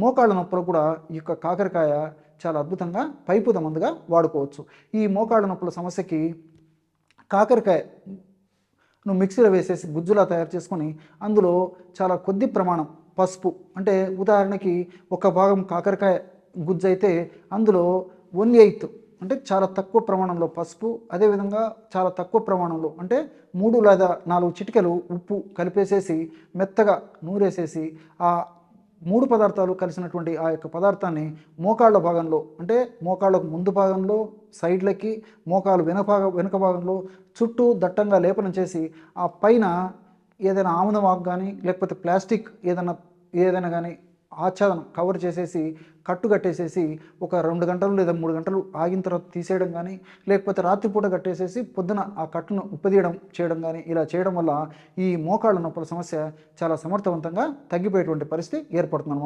మోకాళ్ళ నొప్పులు కూడా ఈ యొక్క కాకరకాయ చాలా అద్భుతంగా పైపుద మందుగా వాడుకోవచ్చు. ఈ మోకాళ్ళ నొప్పుల సమస్యకి కాకరకాయ నువ్వు మిక్సీలో వేసేసి గుజ్జులా తయారు చేసుకొని అందులో చాలా కొద్ది ప్రమాణం పసుపు, అంటే ఉదాహరణకి ఒక భాగం కాకరకాయ గుజ్జు అయితే అందులో 1/8 అంటే చాలా తక్కువ ప్రమాణంలో పసుపు, అదేవిధంగా చాలా తక్కువ ప్రమాణంలో అంటే 3 లేదా 4 చిటికెలు ఉప్పు కలిపేసేసి మెత్తగా నూరేసేసి ఆ 3 పదార్థాలు కలిసినటువంటి ఆ యొక్క పదార్థాన్ని మోకాళ్ళ భాగంలో, అంటే మోకాళ్ళకు ముందు భాగంలో, సైడ్లకి, మోకాలు వెనుక భాగంలో చుట్టూ దట్టంగా లేపనం చేసి ఆ పైన ఏదైనా ఆముదం ఆకు కానీ లేకపోతే ప్లాస్టిక్ ఏదైనా కానీ ఆచ్ఛాదనం కవర్ చేసేసి కట్టు కట్టేసేసి ఒక 2 గంటలు లేదా 3 గంటలు ఆగిన తర్వాత తీసేయడం కానీ, లేకపోతే రాత్రిపూట కట్టేసేసి పొద్దున ఆ కట్టును చేయడం కానీ, ఇలా చేయడం వల్ల ఈ మోకాళ్ళ నొప్పుల సమస్య చాలా సమర్థవంతంగా తగ్గిపోయేటువంటి పరిస్థితి ఏర్పడుతుందన్నమాట.